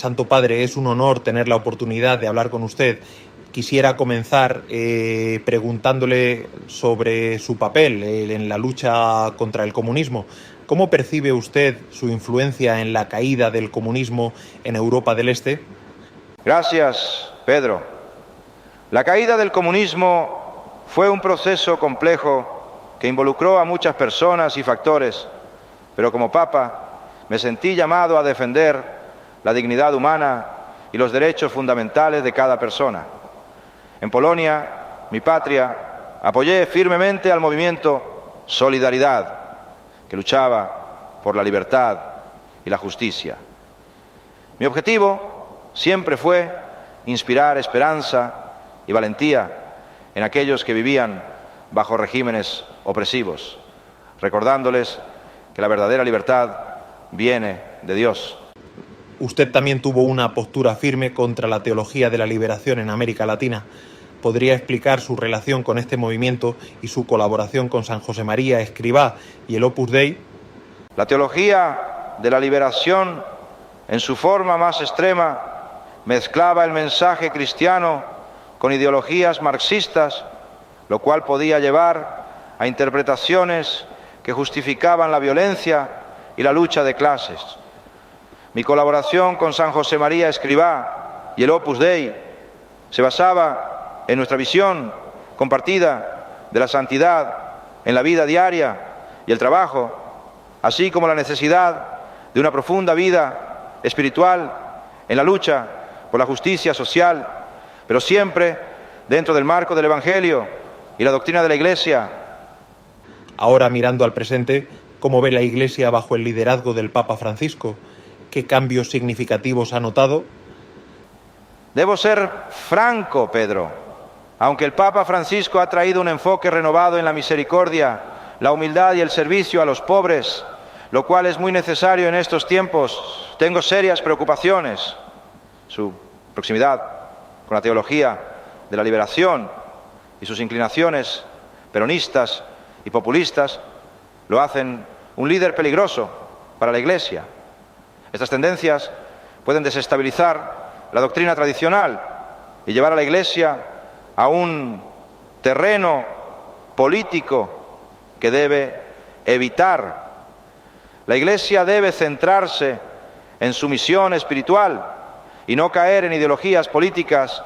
Santo Padre, es un honor tener la oportunidad de hablar con usted. Quisiera comenzar preguntándole sobre su papel en la lucha contra el comunismo. ¿Cómo percibe usted su influencia en la caída del comunismo en Europa del Este? Gracias, Pedro. La caída del comunismo fue un proceso complejo que involucró a muchas personas y factores, pero como Papa me sentí llamado a defender la dignidad humana y los derechos fundamentales de cada persona. En Polonia, mi patria, apoyé firmemente al movimiento Solidaridad, que luchaba por la libertad y la justicia. Mi objetivo siempre fue inspirar esperanza y valentía en aquellos que vivían bajo regímenes opresivos, recordándoles que la verdadera libertad viene de Dios. Usted también tuvo una postura firme contra la teología de la liberación en América Latina. ¿Podría explicar su relación con este movimiento y su colaboración con San José María Escrivá y el Opus Dei? La teología de la liberación, en su forma más extrema, mezclaba el mensaje cristiano con ideologías marxistas, lo cual podía llevar a interpretaciones que justificaban la violencia y la lucha de clases. Mi colaboración con San José María Escrivá y el Opus Dei se basaba en nuestra visión compartida de la santidad en la vida diaria y el trabajo, así como la necesidad de una profunda vida espiritual en la lucha por la justicia social, pero siempre dentro del marco del Evangelio y la doctrina de la Iglesia. Ahora, mirando al presente, ¿cómo ve la Iglesia bajo el liderazgo del Papa Francisco? ¿Qué cambios significativos ha notado? Debo ser franco, Pedro. Aunque el Papa Francisco ha traído un enfoque renovado en la misericordia, la humildad y el servicio a los pobres, lo cual es muy necesario en estos tiempos, tengo serias preocupaciones. Su proximidad con la teología de la liberación y sus inclinaciones peronistas y populistas lo hacen un líder peligroso para la Iglesia. Estas tendencias pueden desestabilizar la doctrina tradicional y llevar a la Iglesia a un terreno político que debe evitar. La Iglesia debe centrarse en su misión espiritual y no caer en ideologías políticas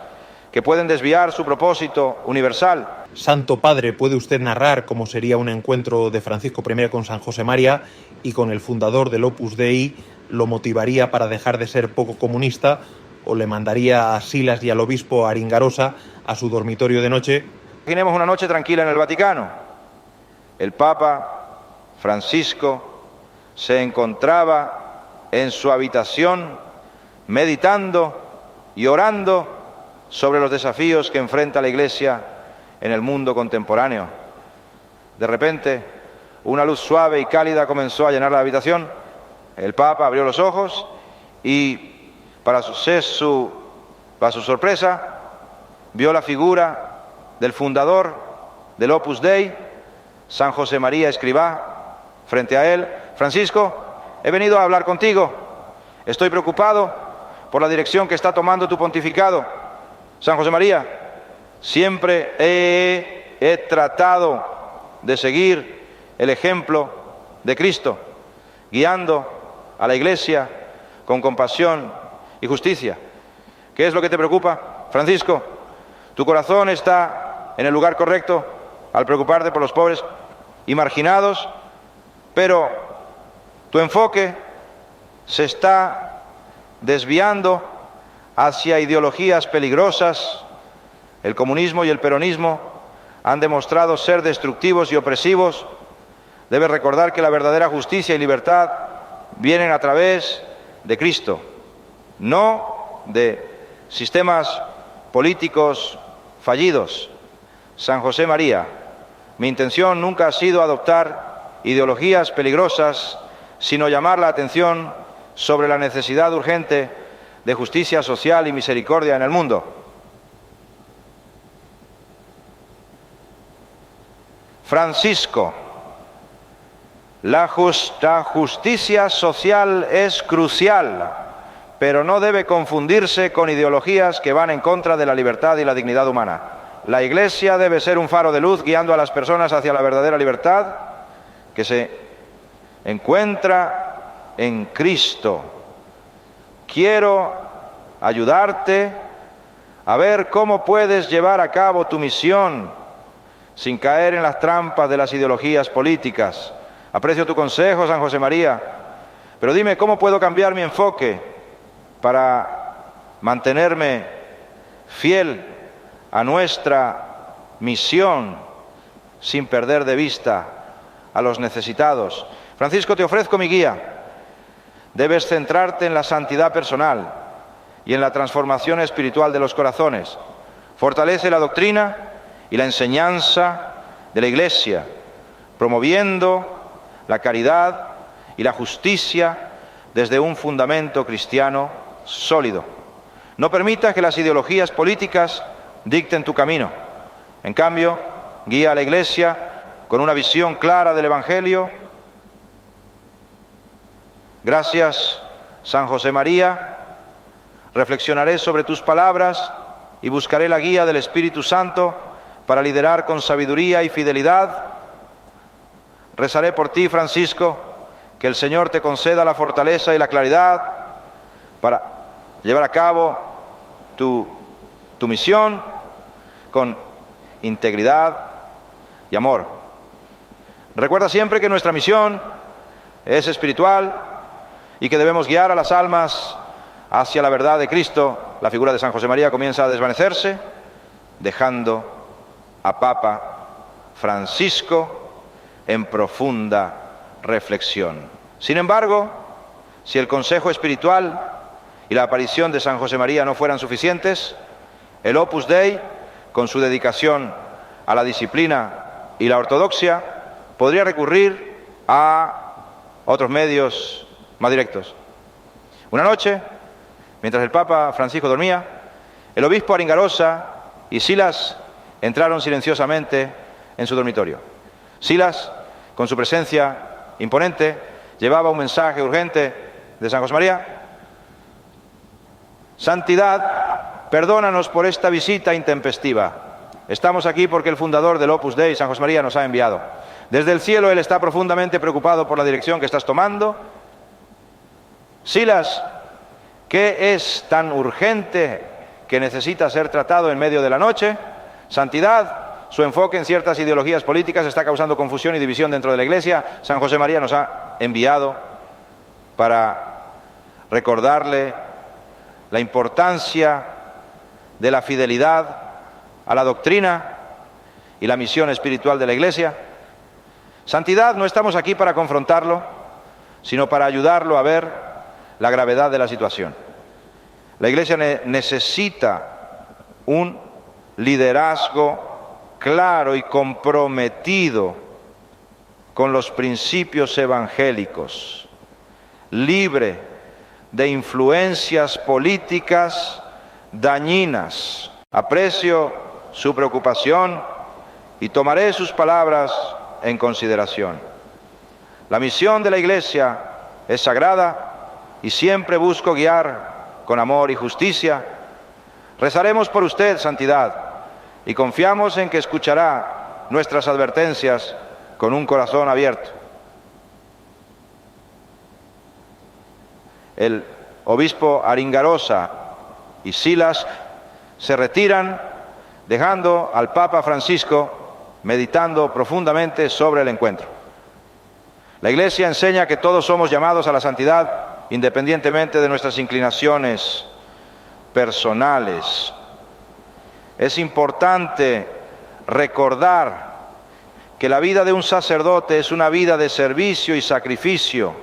que pueden desviar su propósito universal. Santo Padre, ¿puede usted narrar cómo sería un encuentro de Francisco I con San José María y con el fundador del Opus Dei? ¿Lo motivaría para dejar de ser poco comunista o le mandaría a Silas y al obispo Aringarosa a su dormitorio de noche? Imaginemos una noche tranquila en el Vaticano. El Papa Francisco se encontraba en su habitación meditando y orando sobre los desafíos que enfrenta la Iglesia en el mundo contemporáneo. De repente, una luz suave y cálida comenzó a llenar la habitación. El Papa abrió los ojos y, para su sorpresa, vio la figura del fundador del Opus Dei, San José María Escrivá, frente a él. Francisco, he venido a hablar contigo. Estoy preocupado por la dirección que está tomando tu pontificado. San José María, siempre he tratado de seguir el ejemplo de Cristo, guiando a la Iglesia con compasión y justicia. ¿Qué es lo que te preocupa, Francisco? Tu corazón está en el lugar correcto al preocuparte por los pobres y marginados, pero tu enfoque se está desviando hacia ideologías peligrosas. El comunismo y el peronismo han demostrado ser destructivos y opresivos. Debes recordar que la verdadera justicia y libertad vienen a través de Cristo, no de sistemas políticos fallidos. San José María, mi intención nunca ha sido adoptar ideologías peligrosas, sino llamar la atención sobre la necesidad urgente de justicia social y misericordia en el mundo. Francisco, la justicia social es crucial pero no debe confundirse con ideologías que van en contra de la libertad y la dignidad humana. La Iglesia debe ser un faro de luz guiando a las personas hacia la verdadera libertad que se encuentra en Cristo. Quiero ayudarte a ver cómo puedes llevar a cabo tu misión sin caer en las trampas de las ideologías políticas. Aprecio tu consejo, San José María, pero dime cómo puedo cambiar mi enfoque para mantenerme fiel a nuestra misión sin perder de vista a los necesitados. Francisco, te ofrezco mi guía. Debes centrarte en la santidad personal y en la transformación espiritual de los corazones. Fortalece la doctrina y la enseñanza de la Iglesia, promoviendo la caridad y la justicia desde un fundamento cristiano sólido. No permitas que las ideologías políticas dicten tu camino. En cambio, guía a la Iglesia con una visión clara del Evangelio. Gracias, San José María. Reflexionaré sobre tus palabras y buscaré la guía del Espíritu Santo para liderar con sabiduría y fidelidad. Rezaré por ti, Francisco, que el Señor te conceda la fortaleza y la claridad para llevar a cabo tu misión con integridad y amor. Recuerda siempre que nuestra misión es espiritual y que debemos guiar a las almas hacia la verdad de Cristo. La figura de San José María comienza a desvanecerse, dejando a Papa Francisco en profunda reflexión. Sin embargo, si el consejo espiritual y la aparición de San José María no fueran suficientes, el Opus Dei, con su dedicación a la disciplina y la ortodoxia, podría recurrir a otros medios más directos. Una noche, mientras el Papa Francisco dormía, el obispo Aringarosa y Silas entraron silenciosamente en su dormitorio. Silas, con su presencia imponente, llevaba un mensaje urgente de San José María. Santidad, perdónanos por esta visita intempestiva. Estamos aquí porque el fundador del Opus Dei, San José María, nos ha enviado. Desde el cielo él está profundamente preocupado por la dirección que estás tomando. Silas, ¿qué es tan urgente que necesita ser tratado en medio de la noche? Santidad, su enfoque en ciertas ideologías políticas está causando confusión y división dentro de la Iglesia. San José María nos ha enviado para recordarle la importancia de la fidelidad a la doctrina y la misión espiritual de la Iglesia. Santidad, no estamos aquí para confrontarlo, sino para ayudarlo a ver la gravedad de la situación. La Iglesia necesita un liderazgo claro y comprometido con los principios evangélicos, libre de influencias políticas dañinas. Aprecio su preocupación y tomaré sus palabras en consideración. La misión de la Iglesia es sagrada y siempre busco guiar con amor y justicia. Rezaremos por usted, Santidad, y confiamos en que escuchará nuestras advertencias con un corazón abierto. El obispo Aringarosa y Silas se retiran, dejando al Papa Francisco meditando profundamente sobre el encuentro. La Iglesia enseña que todos somos llamados a la santidad independientemente de nuestras inclinaciones personales. Es importante recordar que la vida de un sacerdote es una vida de servicio y sacrificio,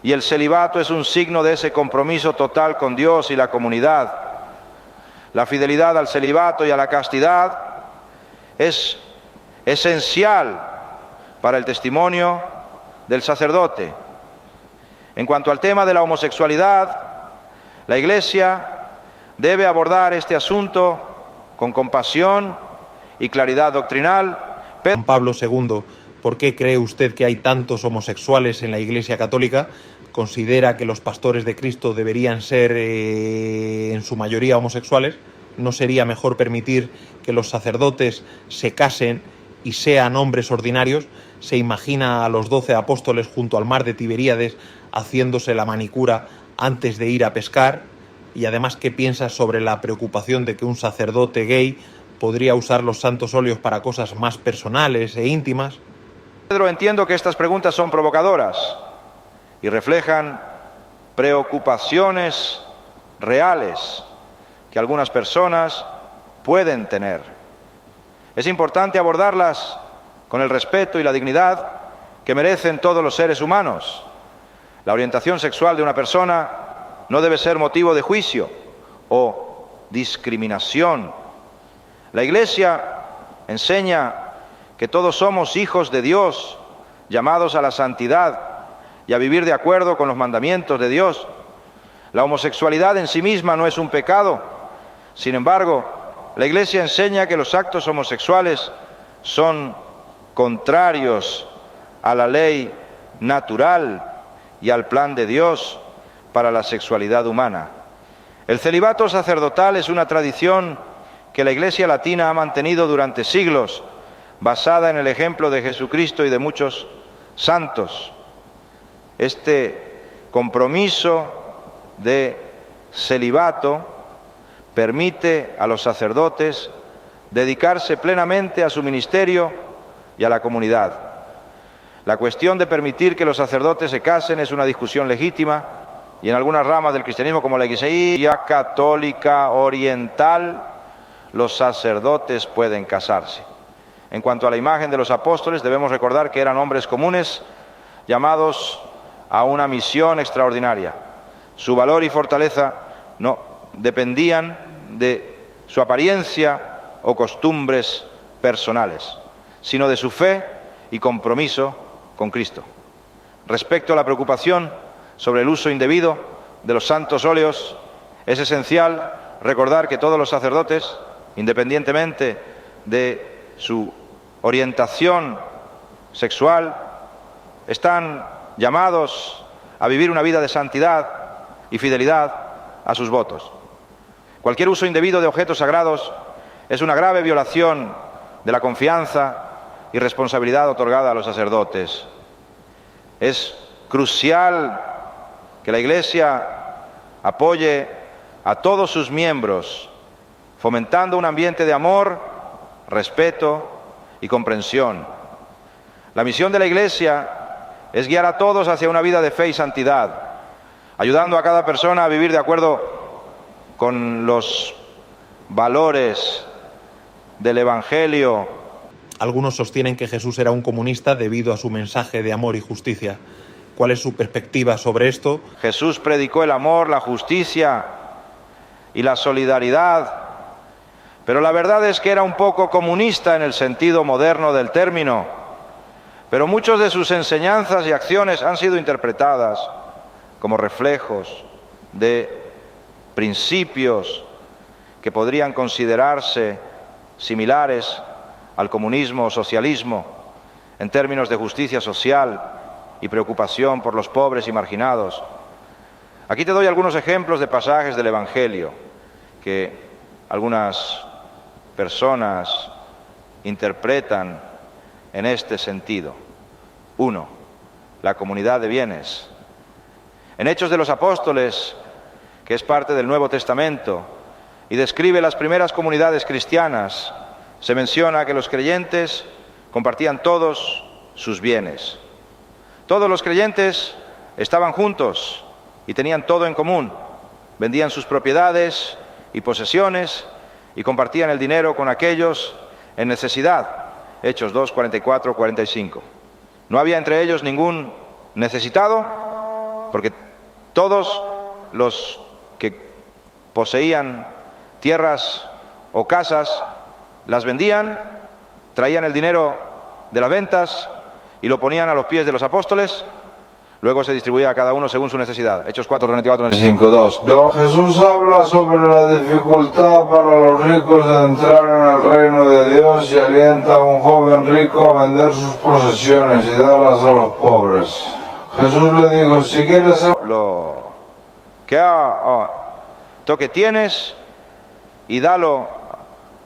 y el celibato es un signo de ese compromiso total con Dios y la comunidad. La fidelidad al celibato y a la castidad es esencial para el testimonio del sacerdote. En cuanto al tema de la homosexualidad, la Iglesia debe abordar este asunto con compasión y claridad doctrinal. Juan Pablo II, ¿por qué cree usted que hay tantos homosexuales en la Iglesia Católica? considera que los pastores de Cristo deberían ser en su mayoría homosexuales. ¿No sería mejor permitir que los sacerdotes se casen y sean hombres ordinarios? Se imagina a los 12 apóstoles junto al mar de Tiberíades haciéndose la manicura antes de ir a pescar. Y además, ¿qué piensas sobre la preocupación de que un sacerdote gay podría usar los santos óleos para cosas más personales e íntimas? Pedro, entiendo que estas preguntas son provocadoras y reflejan preocupaciones reales que algunas personas pueden tener. Es importante abordarlas con el respeto y la dignidad que merecen todos los seres humanos. La orientación sexual de una persona no debe ser motivo de juicio o discriminación. La Iglesia enseña que todos somos hijos de Dios, llamados a la santidad y a vivir de acuerdo con los mandamientos de Dios. La homosexualidad en sí misma no es un pecado. Sin embargo, la Iglesia enseña que los actos homosexuales son contrarios a la ley natural y al plan de Dios para la sexualidad humana. El celibato sacerdotal es una tradición que la Iglesia latina ha mantenido durante siglos, basada en el ejemplo de Jesucristo y de muchos santos. Este compromiso de celibato permite a los sacerdotes dedicarse plenamente a su ministerio y a la comunidad. La cuestión de permitir que los sacerdotes se casen es una discusión legítima y en algunas ramas del cristianismo, como la Iglesia católica oriental, los sacerdotes pueden casarse. En cuanto a la imagen de los apóstoles, debemos recordar que eran hombres comunes llamados a una misión extraordinaria. Su valor y fortaleza no dependían de su apariencia o costumbres personales, sino de su fe y compromiso con Cristo. Respecto a la preocupación sobre el uso indebido de los santos óleos, es esencial recordar que todos los sacerdotes, independientemente de su orientación sexual, están llamados a vivir una vida de santidad y fidelidad a sus votos. Cualquier uso indebido de objetos sagrados es una grave violación de la confianza y responsabilidad otorgada a los sacerdotes. Es crucial que la Iglesia apoye a todos sus miembros, fomentando un ambiente de amor, respeto y comprensión. La misión de la Iglesia es guiar a todos hacia una vida de fe y santidad, ayudando a cada persona a vivir de acuerdo con los valores del Evangelio. Algunos sostienen que Jesús era un comunista debido a su mensaje de amor y justicia. ¿Cuál es su perspectiva sobre esto? Jesús predicó el amor, la justicia y la solidaridad, pero la verdad es que era un poco comunista en el sentido moderno del término. Pero muchas de sus enseñanzas y acciones han sido interpretadas como reflejos de principios que podrían considerarse similares al comunismo o socialismo en términos de justicia social y preocupación por los pobres y marginados. Aquí te doy algunos ejemplos de pasajes del Evangelio que algunas personas interpretan en este sentido. 1. La comunidad de bienes. En Hechos de los Apóstoles, que es parte del Nuevo Testamento y describe las primeras comunidades cristianas, se menciona que los creyentes compartían todos sus bienes. Todos los creyentes estaban juntos y tenían todo en común. Vendían sus propiedades y posesiones y compartían el dinero con aquellos en necesidad. Hechos 2, 44, 45. No había entre ellos ningún necesitado, porque todos los que poseían tierras o casas las vendían, traían el dinero de las ventas y lo ponían a los pies de los apóstoles. Luego se distribuía a cada uno según su necesidad. Hechos 4, 34, 5.2. Pero Jesús habla sobre la dificultad para los ricos de entrar en el reino de Dios y alienta a un joven rico a vender sus posesiones y darlas a los pobres. Jesús le dijo, si quieres lo que tienes y dalo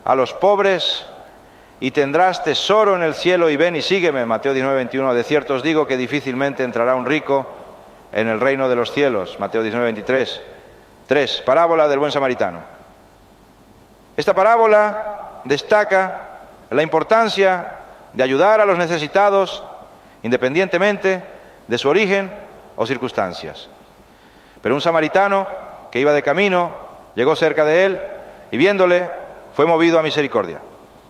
a los pobres y tendrás tesoro en el cielo y ven y sígueme. Mateo 19:21. De cierto os digo que difícilmente entrará un rico en el reino de los cielos. Mateo 19:23. 3. Parábola del buen samaritano. Esta parábola destaca la importancia de ayudar a los necesitados independientemente de su origen o circunstancias. Pero un samaritano que iba de camino llegó cerca de él y viéndole fue movido a misericordia.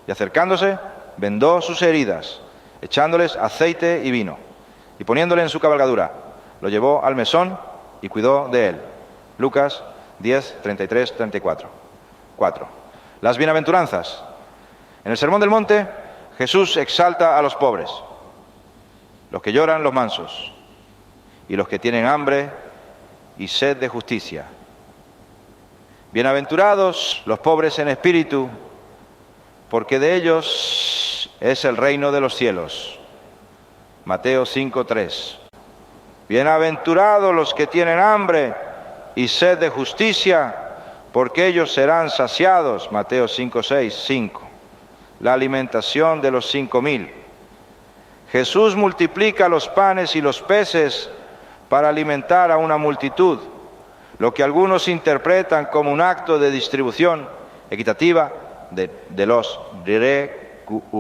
Y acercándose, vendó sus heridas, echándoles aceite y vino, y poniéndole en su cabalgadura, lo llevó al mesón y cuidó de él. Lucas 10, 33, 34. 4. Las bienaventuranzas. En el Sermón del Monte, Jesús exalta a los pobres, los que lloran, los mansos, y los que tienen hambre y sed de justicia. Bienaventurados los pobres en espíritu, porque de ellos es el reino de los cielos. Mateo 5:3. Bienaventurados los que tienen hambre y sed de justicia, porque ellos serán saciados. Mateo 5:6, 5. La alimentación de los 5,000. Jesús multiplica los panes y los peces para alimentar a una multitud, lo que algunos interpretan como un acto de distribución equitativa de los recursos.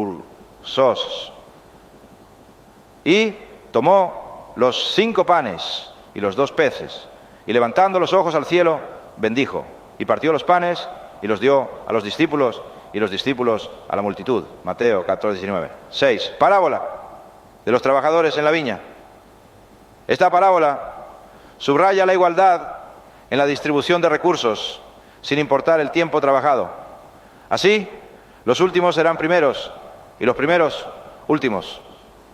Y tomó los 5 panes y los 2 peces, y levantando los ojos al cielo, bendijo, y partió los panes y los dio a los discípulos, y los discípulos a la multitud. Mateo 14:19. 6. Parábola de los trabajadores en la viña. Esta parábola subraya la igualdad en la distribución de recursos, sin importar el tiempo trabajado. Así, los últimos serán primeros y los primeros últimos.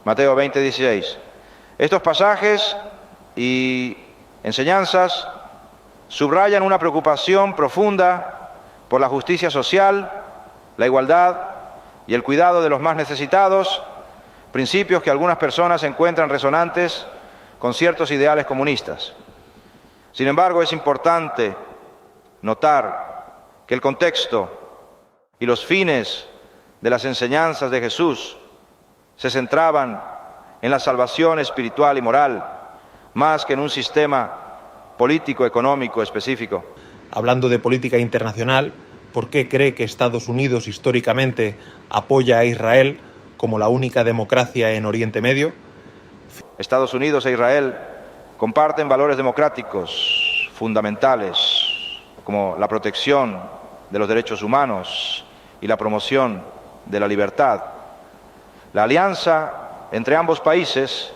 Mateo 20:16. Estos pasajes y enseñanzas subrayan una preocupación profunda por la justicia social, la igualdad y el cuidado de los más necesitados, principios que algunas personas encuentran resonantes con ciertos ideales comunistas. Sin embargo, es importante notar que el contexto y los fines de las enseñanzas de Jesús se centraban en la salvación espiritual y moral, más que en un sistema político, económico específico. Hablando de política internacional, ¿por qué cree que Estados Unidos históricamente apoya a Israel como la única democracia en Oriente Medio? Estados Unidos e Israel comparten valores democráticos fundamentales, como la protección de los derechos humanos y la promoción de la libertad. La alianza entre ambos países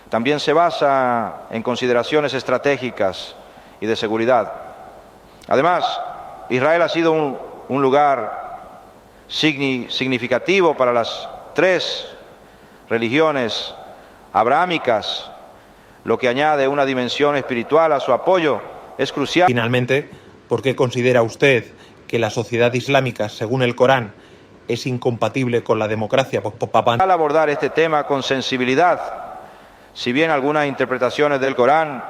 también se basa en consideraciones estratégicas y de seguridad. Además, Israel ha sido un lugar significativo para las 3 religiones abrahámicas, lo que añade una dimensión espiritual a su apoyo. Es crucial. Finalmente, ¿por qué considera usted que la sociedad islámica, según el Corán, es incompatible con la democracia? Al abordar este tema con sensibilidad, si bien algunas interpretaciones del Corán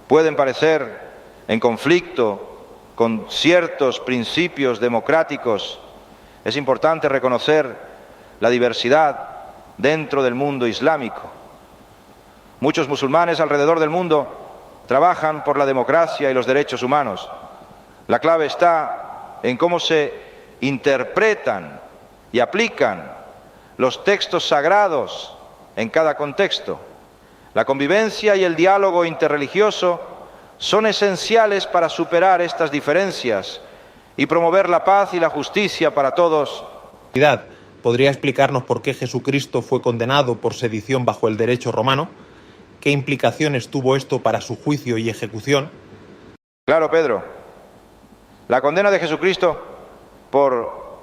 pueden parecer en conflicto con ciertos principios democráticos, es importante reconocer la diversidad dentro del mundo islámico. Muchos musulmanes alrededor del mundo trabajan por la democracia y los derechos humanos. La clave está en cómo se interpretan y aplican los textos sagrados en cada contexto. La convivencia y el diálogo interreligioso son esenciales para superar estas diferencias y promover la paz y la justicia para todos. ¿Podría explicarnos por qué Jesucristo fue condenado por sedición bajo el derecho romano? ¿Qué implicaciones tuvo esto para su juicio y ejecución? Claro, Pedro. La condena de Jesucristo por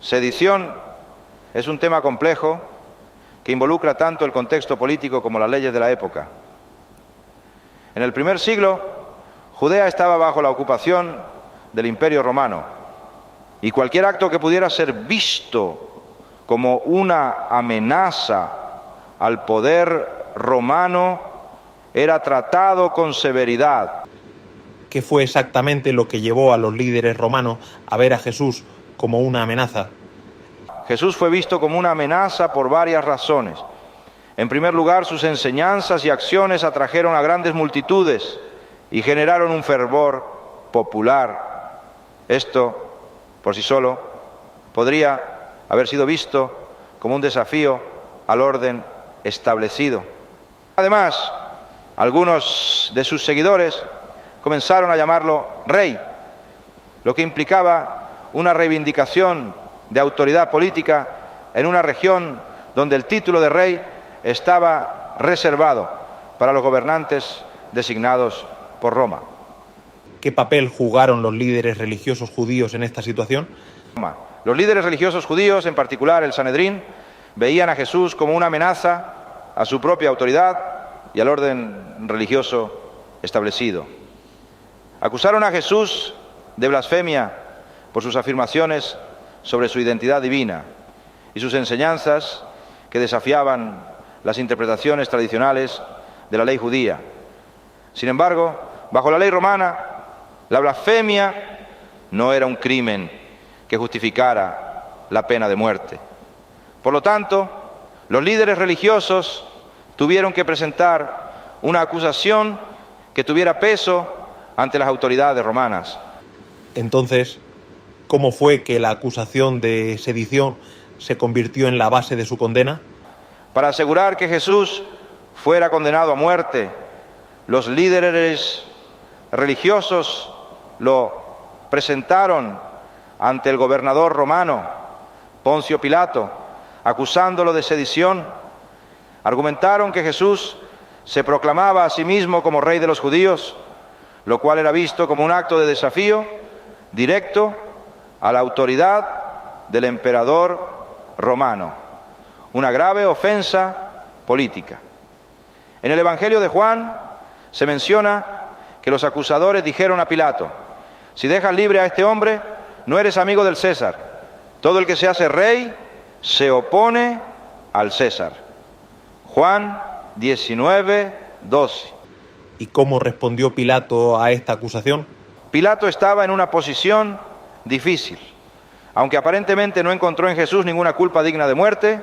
sedición es un tema complejo que involucra tanto el contexto político como las leyes de la época. En el primer siglo, Judea estaba bajo la ocupación del Imperio Romano, y cualquier acto que pudiera ser visto como una amenaza al poder romano era tratado con severidad. ¿Qué fue exactamente lo que llevó a los líderes romanos a ver a Jesús como una amenaza? Jesús fue visto como una amenaza por varias razones. En primer lugar, sus enseñanzas y acciones atrajeron a grandes multitudes y generaron un fervor popular. Esto, por sí solo, podría haber sido visto como un desafío al orden establecido. Además, algunos de sus seguidores comenzaron a llamarlo rey, lo que implicaba una reivindicación de autoridad política en una región donde el título de rey estaba reservado para los gobernantes designados por Roma. ¿Qué papel jugaron los líderes religiosos judíos en esta situación? Los líderes religiosos judíos, en particular el Sanedrín, veían a Jesús como una amenaza a su propia autoridad y al orden religioso establecido. Acusaron a Jesús de blasfemia por sus afirmaciones sobre su identidad divina y sus enseñanzas que desafiaban las interpretaciones tradicionales de la ley judía. Sin embargo, bajo la ley romana, la blasfemia no era un crimen que justificara la pena de muerte. Por lo tanto, los líderes religiosos tuvieron que presentar una acusación que tuviera peso ante las autoridades romanas. Entonces, ¿cómo fue que la acusación de sedición se convirtió en la base de su condena? Para asegurar que Jesús fuera condenado a muerte, los líderes religiosos lo presentaron ante el gobernador romano, Poncio Pilato, acusándolo de sedición. Argumentaron que Jesús se proclamaba a sí mismo como rey de los judíos, lo cual era visto como un acto de desafío directo a la autoridad del emperador romano, una grave ofensa política. En el Evangelio de Juan se menciona que los acusadores dijeron a Pilato: si dejas libre a este hombre, no eres amigo del César. Todo el que se hace rey se opone al César. Juan 19:12. ¿Y cómo respondió Pilato a esta acusación? Pilato estaba en una posición difícil. Aunque aparentemente no encontró en Jesús ninguna culpa digna de muerte,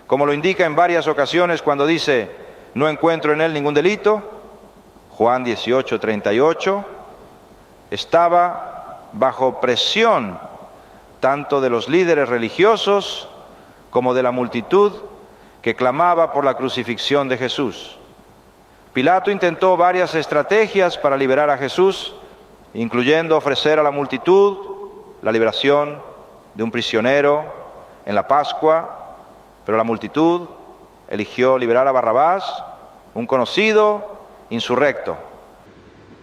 como lo indica en varias ocasiones cuando dice: no encuentro en él ningún delito, Juan 18:38, estaba bajo presión tanto de los líderes religiosos como de la multitud que clamaba por la crucifixión de Jesús. Pilato intentó varias estrategias para liberar a Jesús, incluyendo ofrecer a la multitud la liberación de un prisionero en la Pascua, pero la multitud eligió liberar a Barrabás, un conocido insurrecto.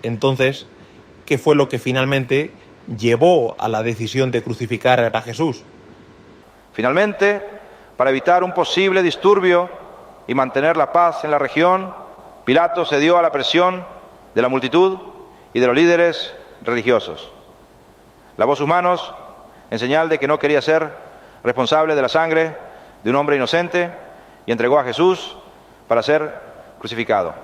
Entonces, ¿qué fue lo que finalmente llevó a la decisión de crucificar a Jesús? Finalmente, para evitar un posible disturbio y mantener la paz en la región, Pilato cedió a la presión de la multitud y de los líderes religiosos. Lavó sus manos en señal de que no quería ser responsable de la sangre de un hombre inocente y entregó a Jesús para ser crucificado.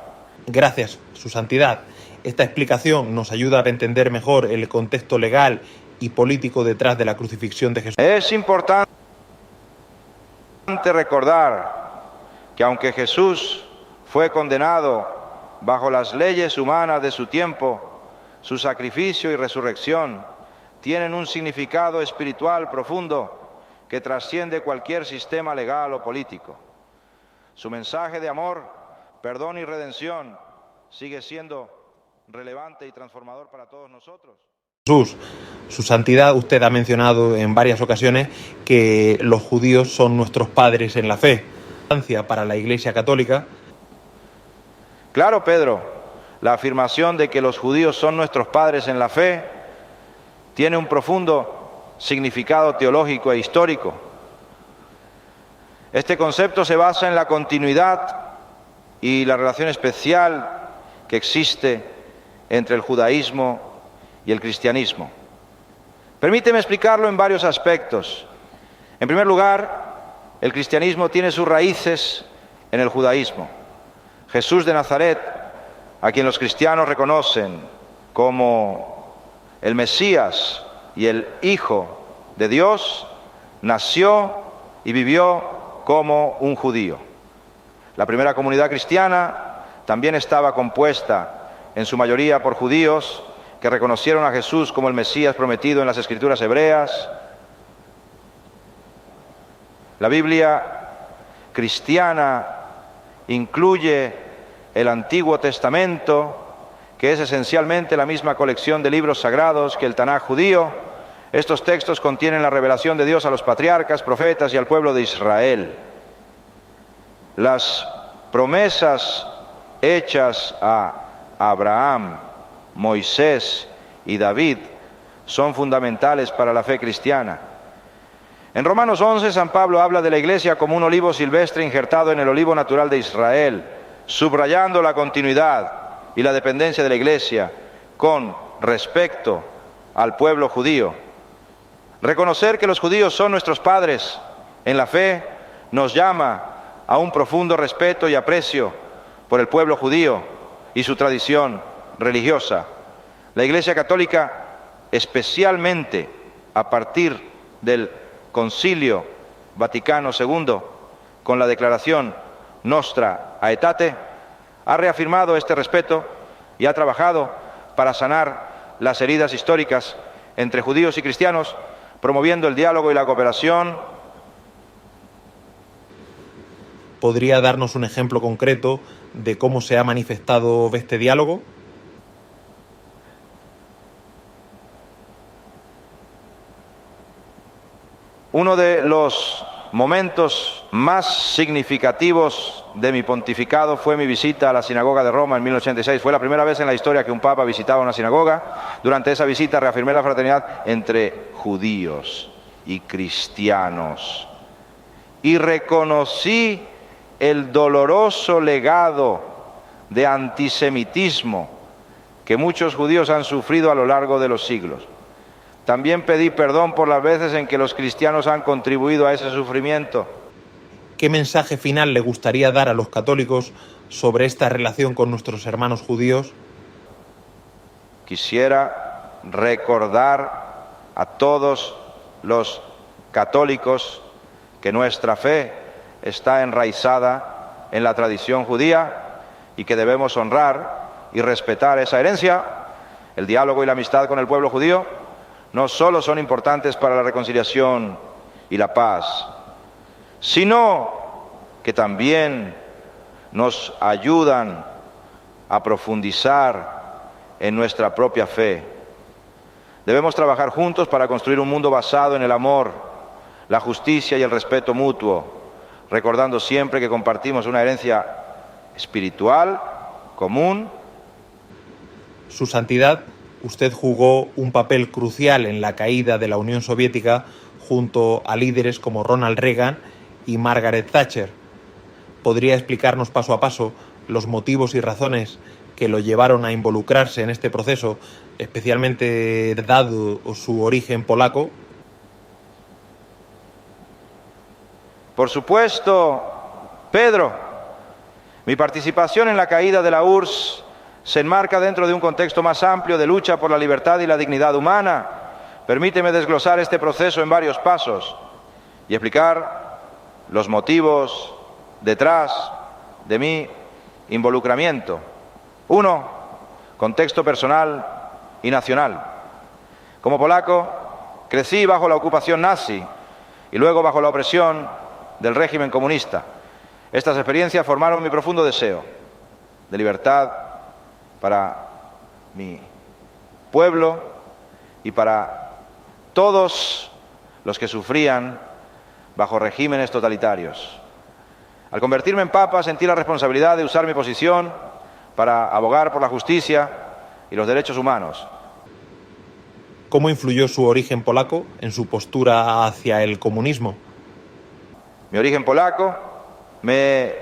Gracias, Su Santidad. Esta explicación nos ayuda a entender mejor el contexto legal y político detrás de la crucifixión de Jesús. Es importante recordar que aunque Jesús fue condenado bajo las leyes humanas de su tiempo, su sacrificio y resurrección tienen un significado espiritual profundo que trasciende cualquier sistema legal o político. Su mensaje de amor, perdón y redención sigue siendo relevante y transformador para todos nosotros. Jesús, Su Santidad, usted ha mencionado en varias ocasiones que los judíos son nuestros padres en la fe. Para la Iglesia Católica. Claro, Pedro, la afirmación de que los judíos son nuestros padres en la fe tiene un profundo significado teológico e histórico. Este concepto se basa en la continuidad y la relación especial que existe entre el judaísmo y el cristianismo. Permíteme explicarlo en varios aspectos. En primer lugar, el cristianismo tiene sus raíces en el judaísmo. Jesús de Nazaret a quien los cristianos reconocen como el Mesías y el Hijo de Dios, nació y vivió como un judío. La primera comunidad cristiana también estaba compuesta en su mayoría por judíos que reconocieron a Jesús como el Mesías prometido en las Escrituras hebreas. La Biblia cristiana incluye el Antiguo Testamento, que es esencialmente la misma colección de libros sagrados que el Tanaj judío. Estos textos contienen la revelación de Dios a los patriarcas, profetas y al pueblo de Israel. Las promesas hechas a Abraham, Moisés y David son fundamentales para la fe cristiana. En Romanos 11, San Pablo habla de la iglesia como un olivo silvestre injertado en el olivo natural de Israel, subrayando la continuidad y la dependencia de la iglesia con respecto al pueblo judío. Reconocer que los judíos son nuestros padres en la fe nos llama a un profundo respeto y aprecio por el pueblo judío y su tradición religiosa. La Iglesia Católica, especialmente a partir del Concilio Vaticano II, con la declaración Nostra Aetate, ha reafirmado este respeto y ha trabajado para sanar las heridas históricas entre judíos y cristianos, promoviendo el diálogo y la cooperación. ¿Podría darnos un ejemplo concreto de cómo se ha manifestado este diálogo? Uno de los momentos más significativos de mi pontificado fue mi visita a la sinagoga de Roma en 1986. Fue la primera vez en la historia que un papa visitaba una sinagoga. Durante esa visita reafirmé la fraternidad entre judíos y cristianos y reconocí el doloroso legado de antisemitismo que muchos judíos han sufrido a lo largo de los siglos. También pedí perdón por las veces en que los cristianos han contribuido a ese sufrimiento. ¿Qué mensaje final le gustaría dar a los católicos sobre esta relación con nuestros hermanos judíos? Quisiera recordar a todos los católicos que nuestra fe está enraizada en la tradición judía y que debemos honrar y respetar esa herencia. El diálogo y la amistad con el pueblo judío no solo son importantes para la reconciliación y la paz, sino que también nos ayudan a profundizar en nuestra propia fe. Debemos trabajar juntos para construir un mundo basado en el amor, la justicia y el respeto mutuo, recordando siempre que compartimos una herencia espiritual común. Su Santidad, usted jugó un papel crucial en la caída de la Unión Soviética junto a líderes como Ronald Reagan y Margaret Thatcher. ¿Podría explicarnos paso a paso los motivos y razones que lo llevaron a involucrarse en este proceso, especialmente dado su origen polaco? Por supuesto, Pedro. Mi participación en la caída de la URSS se enmarca dentro de un contexto más amplio de lucha por la libertad y la dignidad humana. Permíteme desglosar este proceso en varios pasos y explicar los motivos detrás de mi involucramiento. 1. Contexto personal y nacional. Como polaco, crecí bajo la ocupación nazi y luego bajo la opresión del régimen comunista. Estas experiencias formaron mi profundo deseo de libertad para mi pueblo y para todos los que sufrían bajo regímenes totalitarios. Al convertirme en papa, sentí la responsabilidad de usar mi posición para abogar por la justicia y los derechos humanos. ¿Cómo influyó su origen polaco en su postura hacia el comunismo? Mi origen polaco me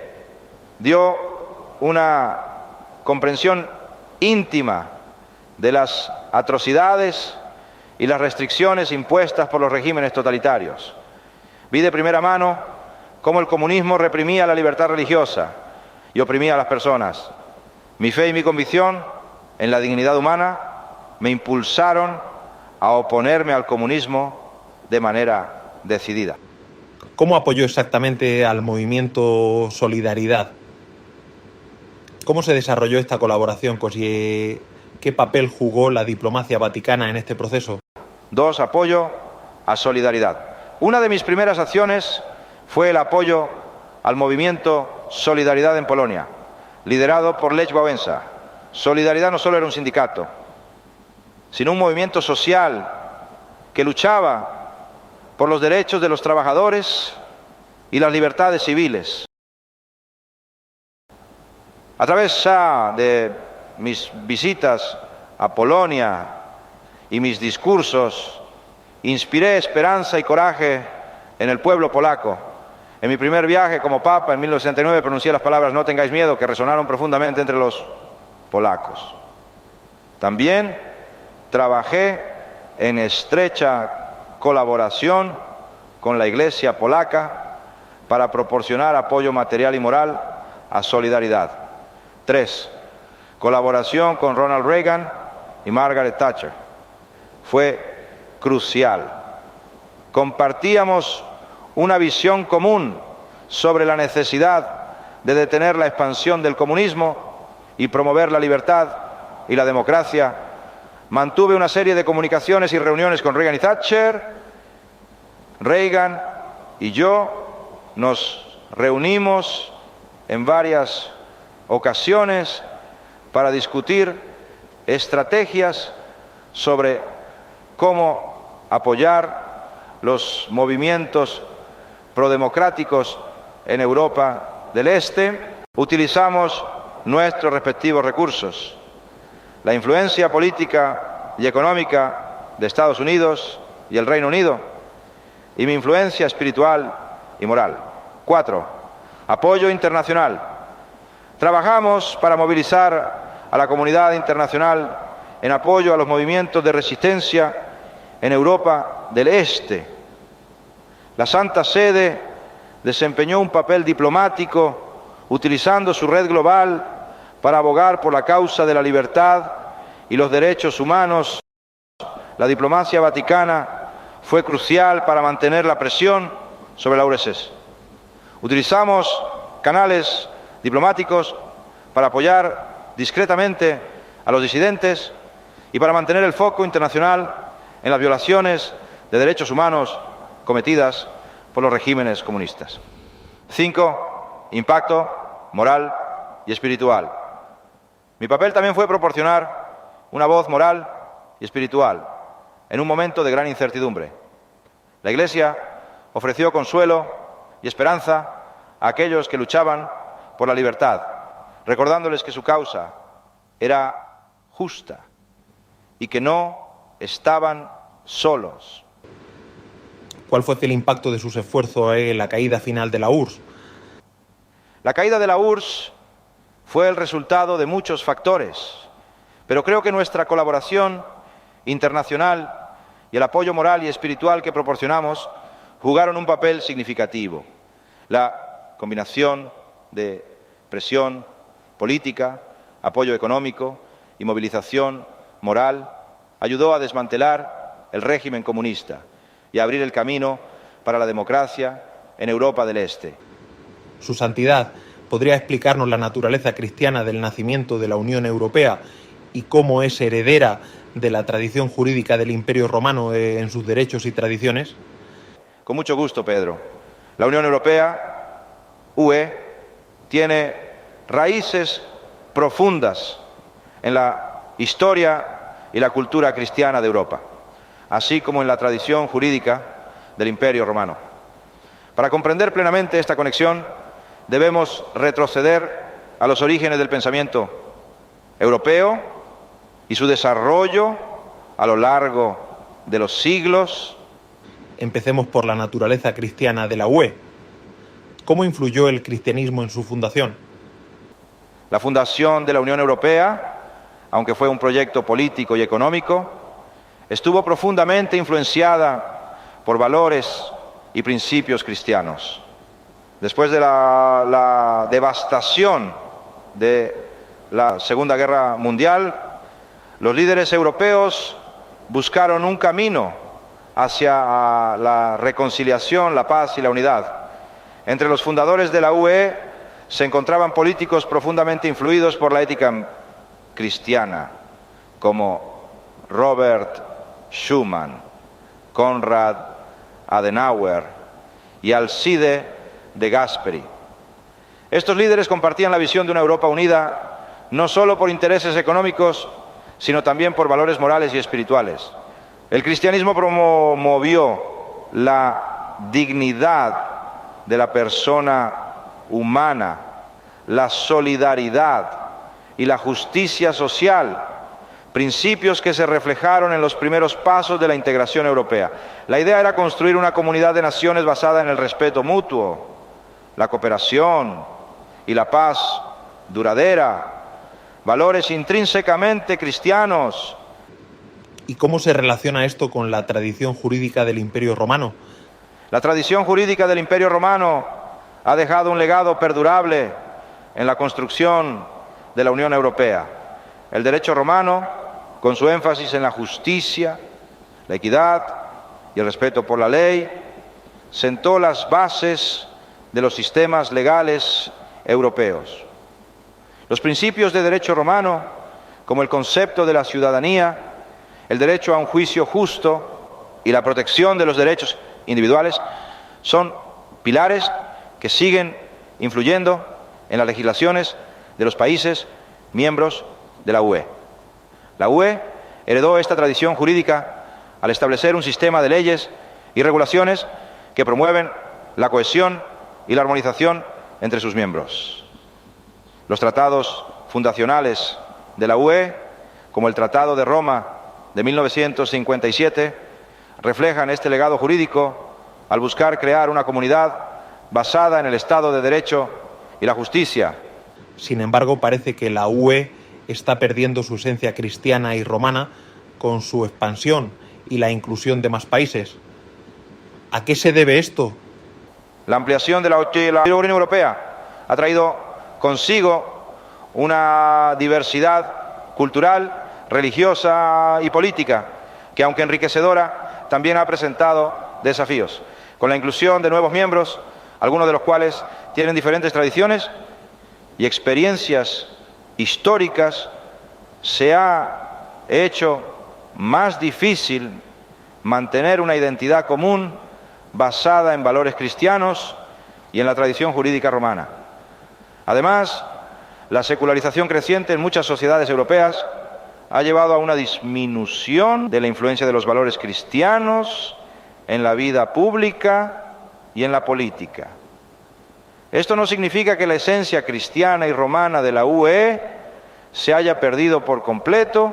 dio una comprensión íntima de las atrocidades y las restricciones impuestas por los regímenes totalitarios. Vi de primera mano cómo el comunismo reprimía la libertad religiosa y oprimía a las personas. Mi fe y mi convicción en la dignidad humana me impulsaron a oponerme al comunismo de manera decidida. ¿Cómo apoyó exactamente al movimiento Solidaridad? ¿Cómo se desarrolló esta colaboración? ¿Qué papel jugó la diplomacia vaticana en este proceso? 2. Apoyo a Solidaridad. Una de mis primeras acciones fue el apoyo al movimiento Solidaridad en Polonia, liderado por Lech Wałęsa. Solidaridad no solo era un sindicato, sino un movimiento social que luchaba por los derechos de los trabajadores y las libertades civiles. A través ya de mis visitas a Polonia y mis discursos, inspiré esperanza y coraje en el pueblo polaco. En mi primer viaje como Papa, en 1969, pronuncié las palabras "no tengáis miedo", que resonaron profundamente entre los polacos. También trabajé en estrecha colaboración con la Iglesia polaca para proporcionar apoyo material y moral a Solidaridad. 3. Colaboración con Ronald Reagan y Margaret Thatcher. Fue crucial. Compartíamos una visión común sobre la necesidad de detener la expansión del comunismo y promover la libertad y la democracia. Mantuve una serie de comunicaciones y reuniones con Reagan y Thatcher. Reagan y yo nos reunimos en varias ocasiones para discutir estrategias sobre cómo apoyar los movimientos prodemocráticos en Europa del Este. Utilizamos nuestros respectivos recursos: la influencia política y económica de Estados Unidos y el Reino Unido, y mi influencia espiritual y moral. 4. Apoyo internacional. Trabajamos para movilizar a la comunidad internacional en apoyo a los movimientos de resistencia en Europa del Este. La Santa Sede desempeñó un papel diplomático utilizando su red global para abogar por la causa de la libertad y los derechos humanos. La diplomacia vaticana fue crucial para mantener la presión sobre la URSS. Utilizamos canales diplomáticos para apoyar discretamente a los disidentes y para mantener el foco internacional en las violaciones de derechos humanos cometidas por los regímenes comunistas. 5. Impacto moral y espiritual. Mi papel también fue proporcionar una voz moral y espiritual en un momento de gran incertidumbre. La Iglesia ofreció consuelo y esperanza a aquellos que luchaban por la libertad, recordándoles que su causa era justa y que no estaban solos. ¿Cuál fue el impacto de sus esfuerzos en la caída final de la URSS? La caída de la URSS fue el resultado de muchos factores, pero creo que nuestra colaboración internacional y el apoyo moral y espiritual que proporcionamos jugaron un papel significativo. La combinación de presión política, apoyo económico y movilización moral ayudó a desmantelar el régimen comunista y a abrir el camino para la democracia en Europa del Este. Su Santidad, ¿podría explicarnos la naturaleza cristiana del nacimiento de la Unión Europea y cómo es heredera de la tradición jurídica del Imperio Romano en sus derechos y tradiciones? Con mucho gusto, Pedro. La Unión Europea, UE, tiene raíces profundas en la historia y la cultura cristiana de Europa, así como en la tradición jurídica del Imperio Romano. Para comprender plenamente esta conexión, debemos retroceder a los orígenes del pensamiento europeo y su desarrollo a lo largo de los siglos. Empecemos por la naturaleza cristiana de la UE. ¿Cómo influyó el cristianismo en su fundación? La fundación de la Unión Europea, aunque fue un proyecto político y económico, estuvo profundamente influenciada por valores y principios cristianos. Después de la devastación de la Segunda Guerra Mundial, los líderes europeos buscaron un camino hacia la reconciliación, la paz y la unidad. Entre los fundadores de la UE se encontraban políticos profundamente influidos por la ética cristiana, como Robert Schuman, Konrad Adenauer y Alcide de Gasperi. Estos líderes compartían la visión de una Europa unida no solo por intereses económicos, sino también por valores morales y espirituales. El cristianismo promovió la dignidad de la persona humana, la solidaridad y la justicia social, principios que se reflejaron en los primeros pasos de la integración europea. La idea era construir una comunidad de naciones basada en el respeto mutuo, la cooperación y la paz duradera, valores intrínsecamente cristianos. ¿Y cómo se relaciona esto con la tradición jurídica del Imperio Romano? La tradición jurídica del Imperio Romano ha dejado un legado perdurable en la construcción de la Unión Europea. El derecho romano, con su énfasis en la justicia, la equidad y el respeto por la ley, sentó las bases de los sistemas legales europeos. Los principios de derecho romano, como el concepto de la ciudadanía, el derecho a un juicio justo y la protección de los derechos individuales, son pilares que siguen influyendo en las legislaciones de los países miembros de la UE. La UE heredó esta tradición jurídica al establecer un sistema de leyes y regulaciones que promueven la cohesión y la armonización entre sus miembros. Los tratados fundacionales de la UE, como el Tratado de Roma de 1957, reflejan este legado jurídico al buscar crear una comunidad basada en el Estado de Derecho y la justicia. Sin embargo, parece que la UE está perdiendo su esencia cristiana y romana con su expansión y la inclusión de más países. ¿A qué se debe esto? La ampliación de la Unión Europea ha traído consigo una diversidad cultural, religiosa y política, que aunque enriquecedora, también ha presentado desafíos. Con la inclusión de nuevos miembros, algunos de los cuales tienen diferentes tradiciones y experiencias históricas, se ha hecho más difícil mantener una identidad común basada en valores cristianos y en la tradición jurídica romana. Además, la secularización creciente en muchas sociedades europeas ha llevado a una disminución de la influencia de los valores cristianos en la vida pública y en la política. Esto no significa que la esencia cristiana y romana de la UE se haya perdido por completo,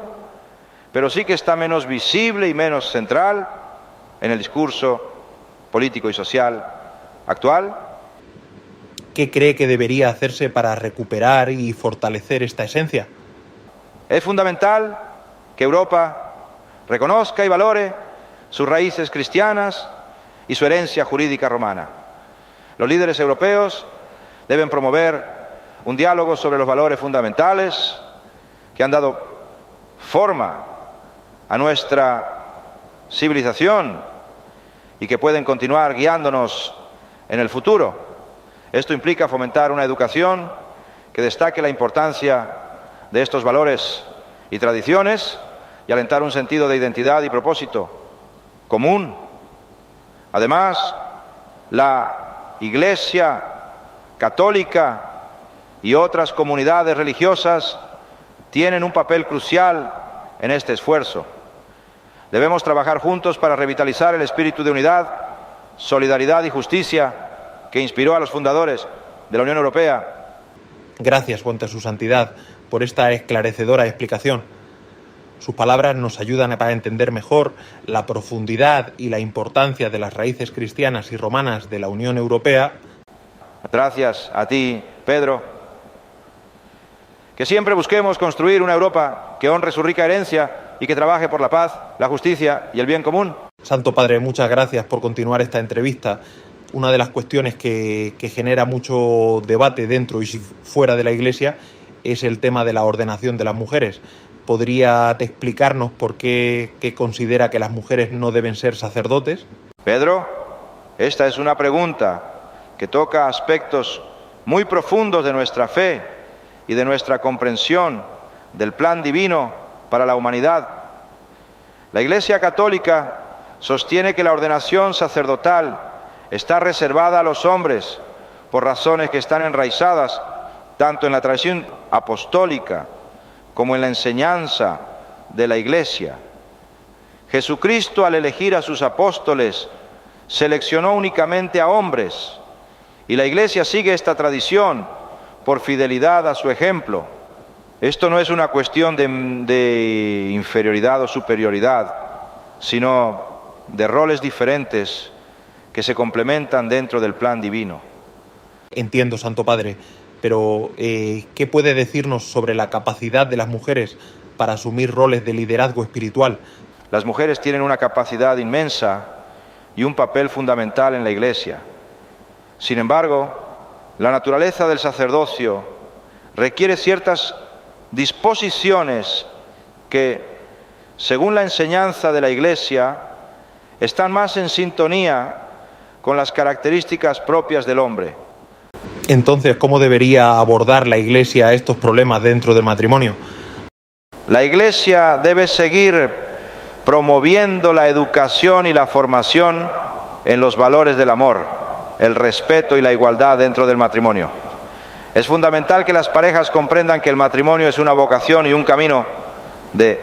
pero sí que está menos visible y menos central en el discurso político y social actual. ¿Qué cree que debería hacerse para recuperar y fortalecer esta esencia? Es fundamental que Europa reconozca y valore sus raíces cristianas y su herencia jurídica romana. Los líderes europeos deben promover un diálogo sobre los valores fundamentales que han dado forma a nuestra civilización y que pueden continuar guiándonos en el futuro. Esto implica fomentar una educación que destaque la importancia de estos valores y tradiciones y alentar un sentido de identidad y propósito común. Además, la Iglesia católica y otras comunidades religiosas tienen un papel crucial en este esfuerzo. Debemos trabajar juntos para revitalizar el espíritu de unidad, solidaridad y justicia que inspiró a los fundadores de la Unión Europea. Gracias, Fuente Su Santidad, por esta esclarecedora explicación. Sus palabras nos ayudan a entender mejor la profundidad y la importancia de las raíces cristianas y romanas de la Unión Europea. Gracias a ti, Pedro. Que siempre busquemos construir una Europa que honre su rica herencia y que trabaje por la paz, la justicia y el bien común. Santo Padre, muchas gracias por continuar esta entrevista. Una de las cuestiones que genera mucho debate dentro y fuera de la Iglesia es el tema de la ordenación de las mujeres. ¿Podría explicarnos por qué considera que las mujeres no deben ser sacerdotes? Pedro, esta es una pregunta que toca aspectos muy profundos de nuestra fe y de nuestra comprensión del plan divino para la humanidad. La Iglesia Católica sostiene que la ordenación sacerdotal está reservada a los hombres por razones que están enraizadas tanto en la tradición apostólica como en la enseñanza de la Iglesia. Jesucristo, al elegir a sus apóstoles, seleccionó únicamente a hombres, y la Iglesia sigue esta tradición por fidelidad a su ejemplo. Esto no es una cuestión de inferioridad o superioridad, sino de roles diferentes que se complementan dentro del plan divino. Entiendo, Santo Padre, pero ¿qué puede decirnos sobre la capacidad de las mujeres para asumir roles de liderazgo espiritual? Las mujeres tienen una capacidad inmensa y un papel fundamental en la Iglesia. Sin embargo, la naturaleza del sacerdocio requiere ciertas disposiciones que, según la enseñanza de la Iglesia, están más en sintonía con las características propias del hombre. Entonces, ¿cómo debería abordar la Iglesia estos problemas dentro del matrimonio? La Iglesia debe seguir promoviendo la educación y la formación en los valores del amor, el respeto y la igualdad dentro del matrimonio. Es fundamental que las parejas comprendan que el matrimonio es una vocación y un camino de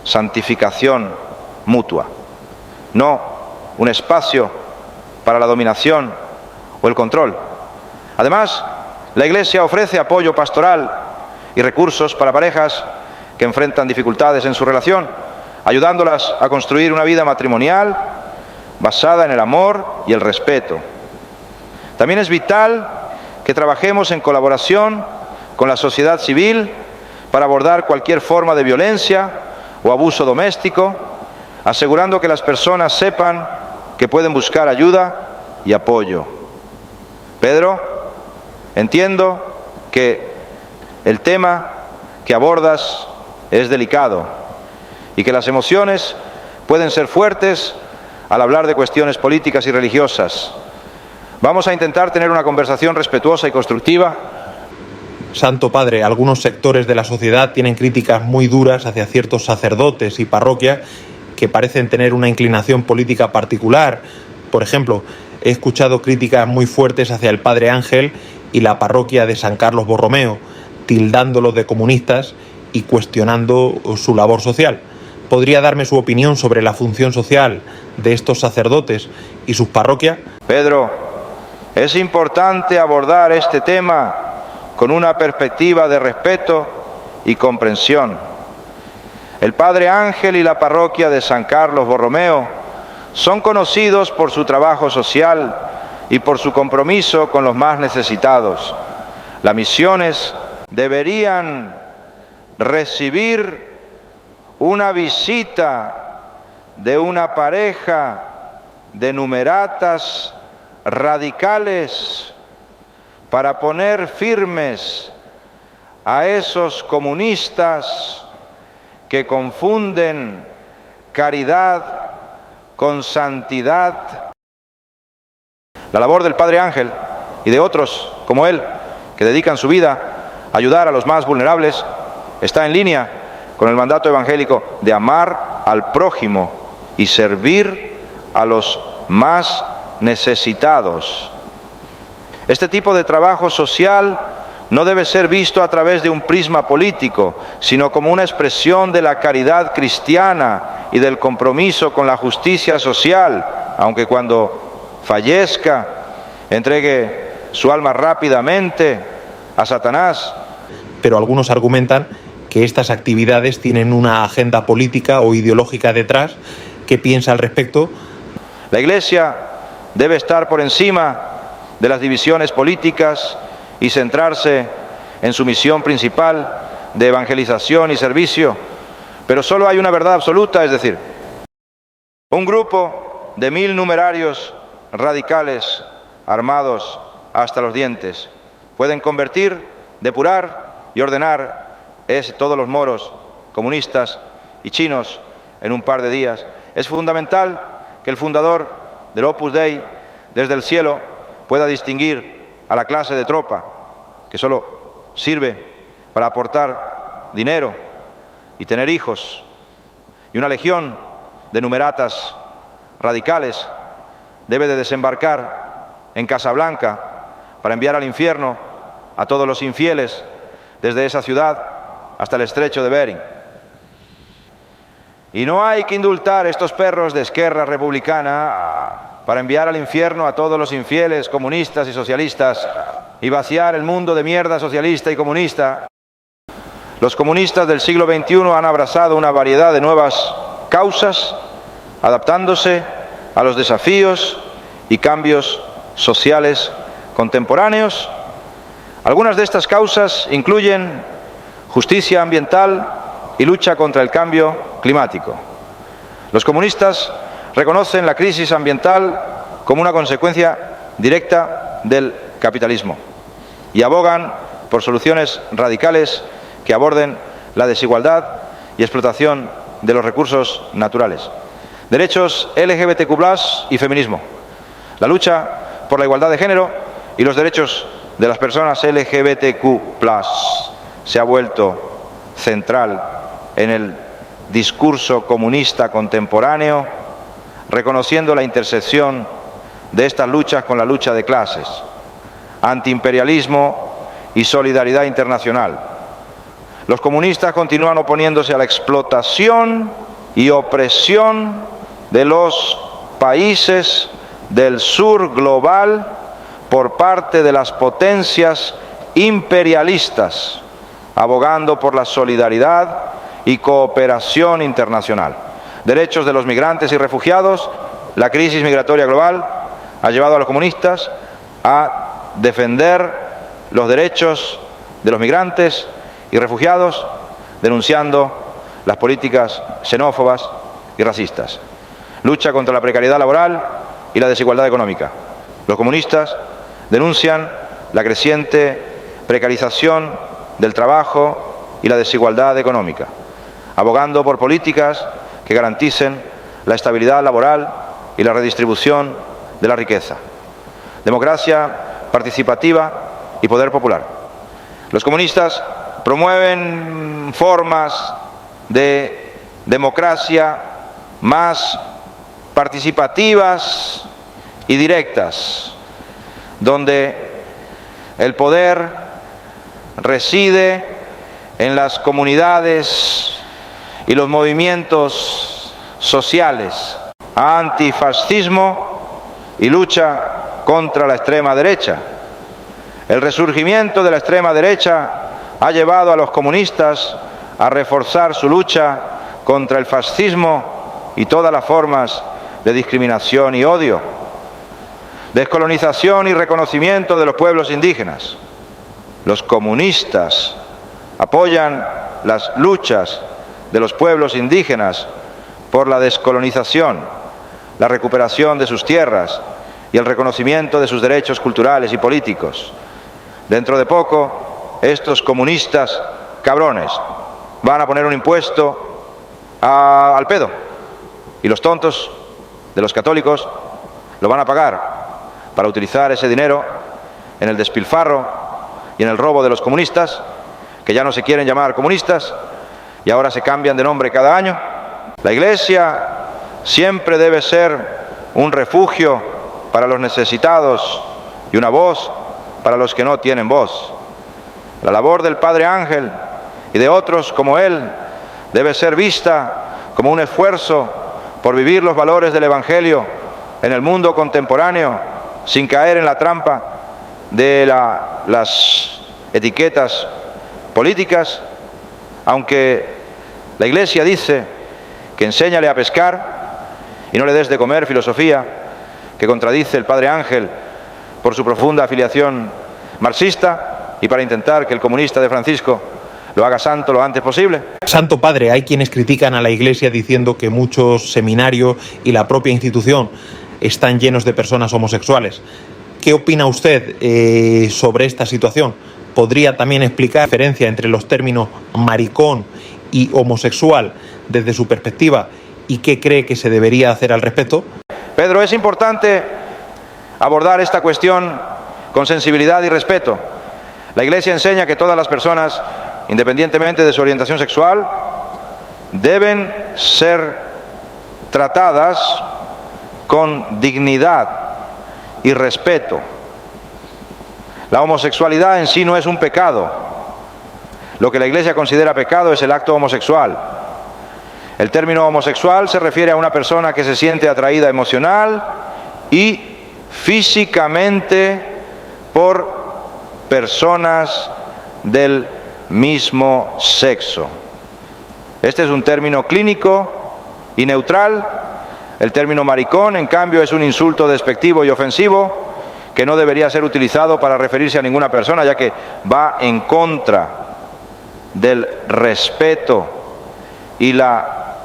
santificación mutua, no un espacio para la dominación o el control. Además, la Iglesia ofrece apoyo pastoral y recursos para parejas que enfrentan dificultades en su relación, ayudándolas a construir una vida matrimonial basada en el amor y el respeto. También es vital que trabajemos en colaboración con la sociedad civil para abordar cualquier forma de violencia o abuso doméstico, asegurando que las personas sepan que pueden buscar ayuda y apoyo. Pedro, entiendo que el tema que abordas es delicado y que las emociones pueden ser fuertes al hablar de cuestiones políticas y religiosas. Vamos a intentar tener una conversación respetuosa y constructiva. Santo Padre, algunos sectores de la sociedad tienen críticas muy duras hacia ciertos sacerdotes y parroquias que parecen tener una inclinación política particular. Por ejemplo, he escuchado críticas muy fuertes hacia el Padre Ángel y la parroquia de San Carlos Borromeo, tildándolos de comunistas y cuestionando su labor social. ¿Podría darme su opinión sobre la función social de estos sacerdotes y sus parroquias? Pedro, es importante abordar este tema con una perspectiva de respeto y comprensión. El Padre Ángel y la parroquia de San Carlos Borromeo son conocidos por su trabajo social y por su compromiso con los más necesitados. Las misiones deberían recibir una visita de una pareja de numeratas radicales para poner firmes a esos comunistas que confunden caridad con santidad. La labor del Padre Ángel y de otros como él, que dedican su vida a ayudar a los más vulnerables, está en línea con el mandato evangélico de amar al prójimo y servir a los más necesitados. Este tipo de trabajo social no debe ser visto a través de un prisma político, sino como una expresión de la caridad cristiana y del compromiso con la justicia social, aunque cuando fallezca entregue su alma rápidamente a Satanás. Pero algunos argumentan que estas actividades tienen una agenda política o ideológica detrás. ¿Qué piensa al respecto? La Iglesia debe estar por encima de las divisiones políticas y centrarse en su misión principal de evangelización y servicio. Pero solo hay una verdad absoluta, es decir, un grupo de 1000 numerarios radicales, armados hasta los dientes, pueden convertir, depurar y ordenar todos los moros, comunistas y chinos en un par de días. Es fundamental que el fundador del Opus Dei desde el cielo pueda distinguir a la clase de tropa que solo sirve para aportar dinero y tener hijos, y una legión de numeratas radicales debe de desembarcar en Casablanca para enviar al infierno a todos los infieles desde esa ciudad hasta el estrecho de Bering. Y no hay que indultar estos perros de Esquerra Republicana para enviar al infierno a todos los infieles comunistas y socialistas y vaciar el mundo de mierda socialista y comunista. Los comunistas del siglo XXI han abrazado una variedad de nuevas causas, adaptándose a los desafíos y cambios sociales contemporáneos. Algunas de estas causas incluyen justicia ambiental y lucha contra el cambio climático. Los comunistas reconocen la crisis ambiental como una consecuencia directa del capitalismo y abogan por soluciones radicales que aborden la desigualdad y explotación de los recursos naturales, derechos LGBTQ+ y feminismo, la lucha por la igualdad de género y los derechos de las personas LGBTQ+ se ha vuelto central en el discurso comunista contemporáneo, reconociendo la intersección de estas luchas con la lucha de clases, antiimperialismo y solidaridad internacional. Los comunistas continúan oponiéndose a la explotación y opresión de los países del sur global por parte de las potencias imperialistas, abogando por la solidaridad y cooperación internacional. Derechos de los migrantes y refugiados. La crisis migratoria global ha llevado a los comunistas a defender los derechos de los migrantes y refugiados, denunciando las políticas xenófobas y racistas. Lucha contra la precariedad laboral y la desigualdad económica. Los comunistas denuncian la creciente precarización del trabajo y la desigualdad económica, abogando por políticas que garanticen la estabilidad laboral y la redistribución de la riqueza. Democracia participativa y poder popular. Los comunistas promueven formas de democracia más participativas y directas, donde el poder reside en las comunidades y los movimientos sociales, antifascismo y lucha contra la extrema derecha. El resurgimiento de la extrema derecha ha llevado a los comunistas a reforzar su lucha contra el fascismo y todas las formas de discriminación y odio. Descolonización y reconocimiento de los pueblos indígenas. Los comunistas apoyan las luchas de los pueblos indígenas por la descolonización, la recuperación de sus tierras y el reconocimiento de sus derechos culturales y políticos. Dentro de poco, estos comunistas cabrones van a poner un impuesto al pedo, y los tontos de los católicos lo van a pagar para utilizar ese dinero en el despilfarro y en el robo de los comunistas, que ya no se quieren llamar comunistas y ahora se cambian de nombre cada año. La Iglesia siempre debe ser un refugio para los necesitados y una voz para los que no tienen voz. La labor del Padre Ángel y de otros como él debe ser vista como un esfuerzo por vivir los valores del Evangelio en el mundo contemporáneo, sin caer en la trampa de las etiquetas políticas, aunque la Iglesia dice que enséñale a pescar y no le des de comer filosofía, que contradice el Padre Ángel por su profunda afiliación marxista y para intentar que el comunista de Francisco lo haga santo lo antes posible. Santo Padre, hay quienes critican a la Iglesia diciendo que muchos seminarios y la propia institución están llenos de personas homosexuales. ¿Qué opina usted sobre esta situación? ¿Podría también explicar la diferencia entre los términos maricón y homosexual desde su perspectiva y qué cree que se debería hacer al respecto? Pedro, es importante abordar esta cuestión con sensibilidad y respeto. La Iglesia enseña que todas las personas, independientemente de su orientación sexual, deben ser tratadas con dignidad y respeto. La homosexualidad en sí no es un pecado. Lo que la Iglesia considera pecado es el acto homosexual. El término homosexual se refiere a una persona que se siente atraída emocional y físicamente por personas del mismo sexo. Este es un término clínico y neutral. El término maricón, en cambio, es un insulto despectivo y ofensivo que no debería ser utilizado para referirse a ninguna persona, ya que va en contra del respeto y la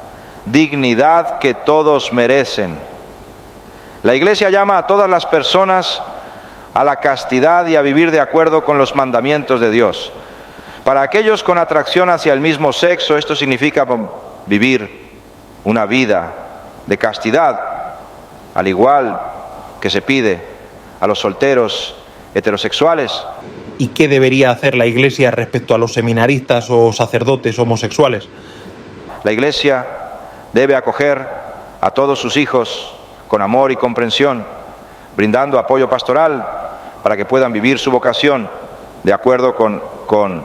dignidad que todos merecen. La Iglesia llama a todas las personas a la castidad y a vivir de acuerdo con los mandamientos de Dios. Para aquellos con atracción hacia el mismo sexo, esto significa vivir una vida de castidad, al igual que se pide a los solteros heterosexuales. ¿Y qué debería hacer la Iglesia respecto a los seminaristas o sacerdotes homosexuales? La Iglesia debe acoger a todos sus hijos con amor y comprensión, brindando apoyo pastoral para que puedan vivir su vocación de acuerdo con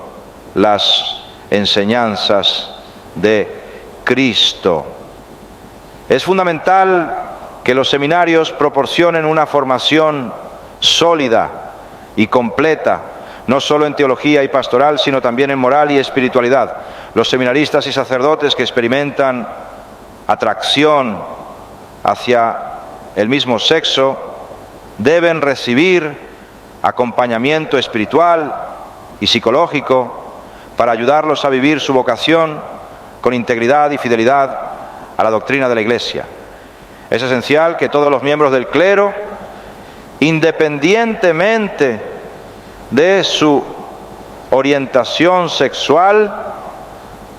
las enseñanzas de Cristo. Es fundamental que los seminarios proporcionen una formación sólida y completa, no solo en teología y pastoral, sino también en moral y espiritualidad. Los seminaristas y sacerdotes que experimentan atracción hacia el mismo sexo deben recibir acompañamiento espiritual y psicológico para ayudarlos a vivir su vocación con integridad y fidelidad a la doctrina de la Iglesia. Es esencial que todos los miembros del clero, independientemente de su orientación sexual,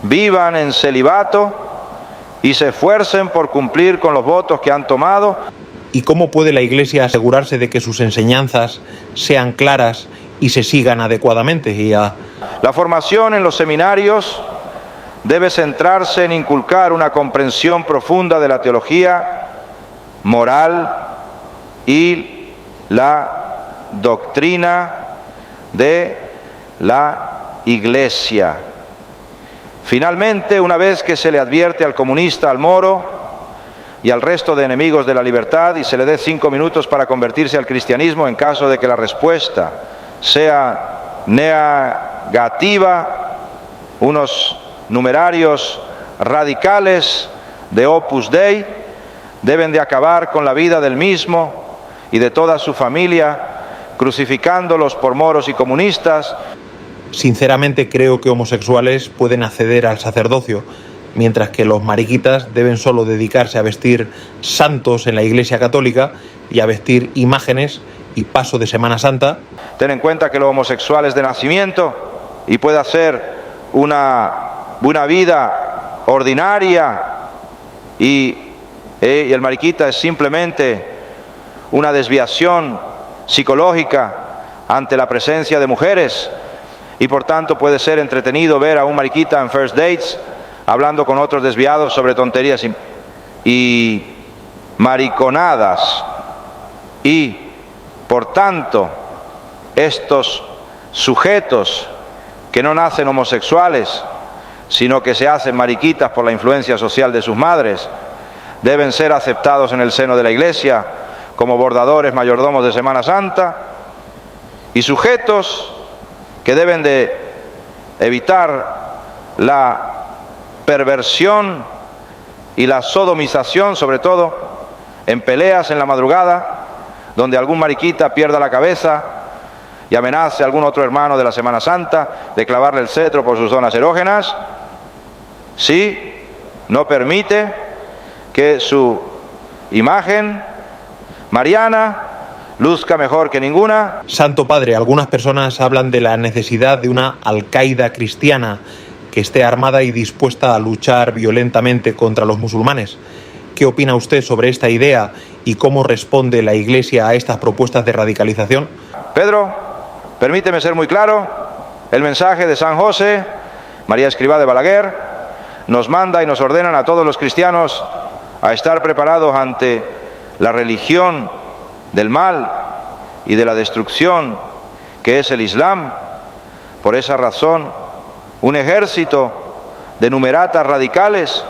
vivan en celibato y se esfuercen por cumplir con los votos que han tomado. ¿Y cómo puede la Iglesia asegurarse de que sus enseñanzas sean claras y se sigan adecuadamente? La formación en los seminarios debe centrarse en inculcar una comprensión profunda de la teología moral y la doctrina de la Iglesia. Finalmente, una vez que se le advierte al comunista, al moro y al resto de enemigos de la libertad y se le dé 5 minutos para convertirse al cristianismo en caso de que la respuesta sea negativa, unos numerarios radicales de Opus Dei deben de acabar con la vida del mismo y de toda su familia, crucificándolos por moros y comunistas. Sinceramente creo que homosexuales pueden acceder al sacerdocio, mientras que los mariquitas deben solo dedicarse a vestir santos en la Iglesia Católica y a vestir imágenes y paso de Semana Santa. Ten en cuenta que lo homosexual es de nacimiento y puede hacer una vida ordinaria y el mariquita es simplemente una desviación psicológica ante la presencia de mujeres y por tanto puede ser entretenido ver a un mariquita en first dates hablando con otros desviados sobre tonterías y mariconadas, y por tanto estos sujetos que no nacen homosexuales sino que se hacen mariquitas por la influencia social de sus madres deben ser aceptados en el seno de la Iglesia como bordadores mayordomos de Semana Santa, y sujetos que deben de evitar la perversión y la sodomización, sobre todo en peleas en la madrugada, donde algún mariquita pierda la cabeza y amenace a algún otro hermano de la Semana Santa de clavarle el cetro por sus zonas erógenas, si no permite que su imagen mariana luzca mejor que ninguna. Santo Padre, algunas personas hablan de la necesidad de una Al-Qaeda cristiana que esté armada y dispuesta a luchar violentamente contra los musulmanes. ¿Qué opina usted sobre esta idea y cómo responde la Iglesia a estas propuestas de radicalización? Pedro, permíteme ser muy claro. El mensaje de San José, María Escrivá de Balaguer, nos manda y nos ordenan a todos los cristianos a estar preparados ante la religión del mal y de la destrucción que es el Islam. Por esa razón, un ejército de numeratas radicales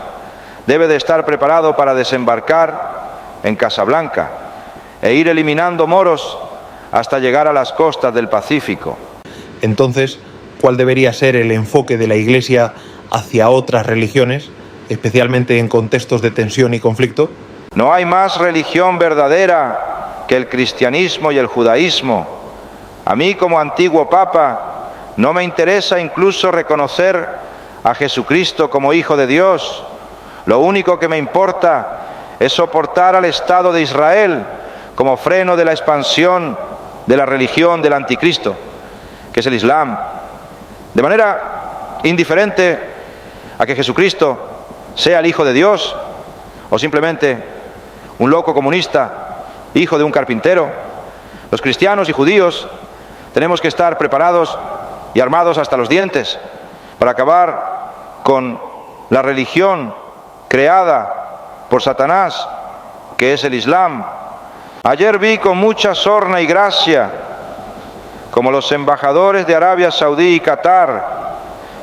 debe de estar preparado para desembarcar en Casablanca e ir eliminando moros hasta llegar a las costas del Pacífico. Entonces, ¿cuál debería ser el enfoque de la Iglesia hacia otras religiones, especialmente en contextos de tensión y conflicto? No hay más religión verdadera que el cristianismo y el judaísmo. A mí, como antiguo papa, no me interesa incluso reconocer a Jesucristo como Hijo de Dios. Lo único que me importa es soportar al Estado de Israel como freno de la expansión de la religión del anticristo, que es el Islam. De manera indiferente a que Jesucristo sea el Hijo de Dios o simplemente un loco comunista, hijo de un carpintero, los cristianos y judíos tenemos que estar preparados y armados hasta los dientes para acabar con la religión creada por Satanás, que es el Islam. Ayer vi con mucha sorna y gracia como los embajadores de Arabia Saudí y Qatar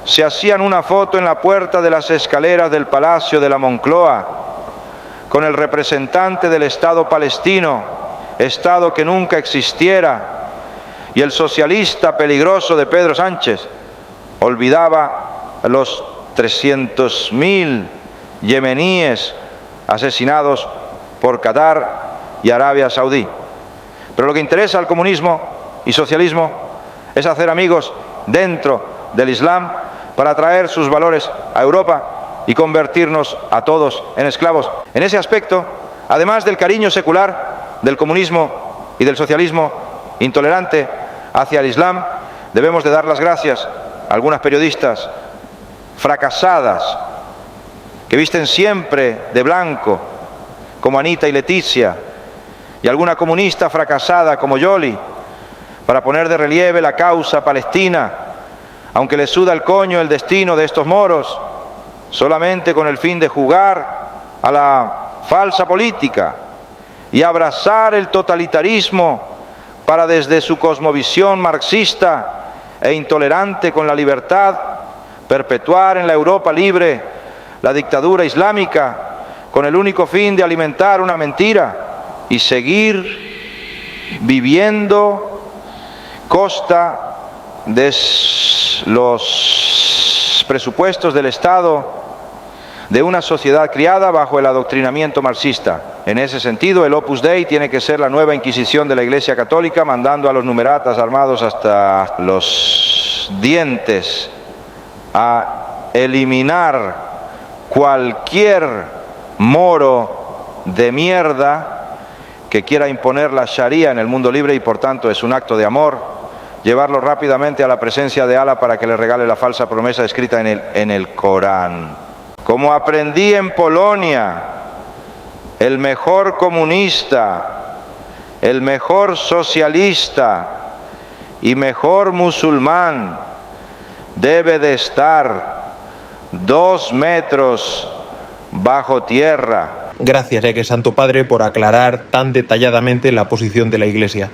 se hacían una foto en la puerta de las escaleras del Palacio de la Moncloa con el representante del Estado palestino, Estado que nunca existiera, y el socialista peligroso de Pedro Sánchez olvidaba a los 300.000 yemeníes asesinados por Qatar y Arabia Saudí. Pero lo que interesa al comunismo y socialismo es hacer amigos dentro del Islam para traer sus valores a Europa y convertirnos a todos en esclavos. En ese aspecto, además del cariño secular del comunismo y del socialismo intolerante hacia el Islam, debemos de dar las gracias a algunas periodistas fracasadas que visten siempre de blanco, como Anita y Leticia, y alguna comunista fracasada como Yoli, para poner de relieve la causa palestina, aunque les suda el coño el destino de estos moros, solamente con el fin de jugar a la falsa política y abrazar el totalitarismo para desde su cosmovisión marxista e intolerante con la libertad perpetuar en la Europa libre la dictadura islámica con el único fin de alimentar una mentira y seguir viviendo costa de los presupuestos del Estado de una sociedad criada bajo el adoctrinamiento marxista. En ese sentido, el Opus Dei tiene que ser la nueva Inquisición de la Iglesia Católica, mandando a los numeratas armados hasta los dientes a eliminar cualquier moro de mierda que quiera imponer la Sharia en el mundo libre y por tanto es un acto de amor llevarlo rápidamente a la presencia de Allah para que le regale la falsa promesa escrita en el Corán. Como aprendí en Polonia, el mejor comunista, el mejor socialista y mejor musulmán debe de estar 2 metros bajo tierra. Gracias, Santo Padre, por aclarar tan detalladamente la posición de la Iglesia.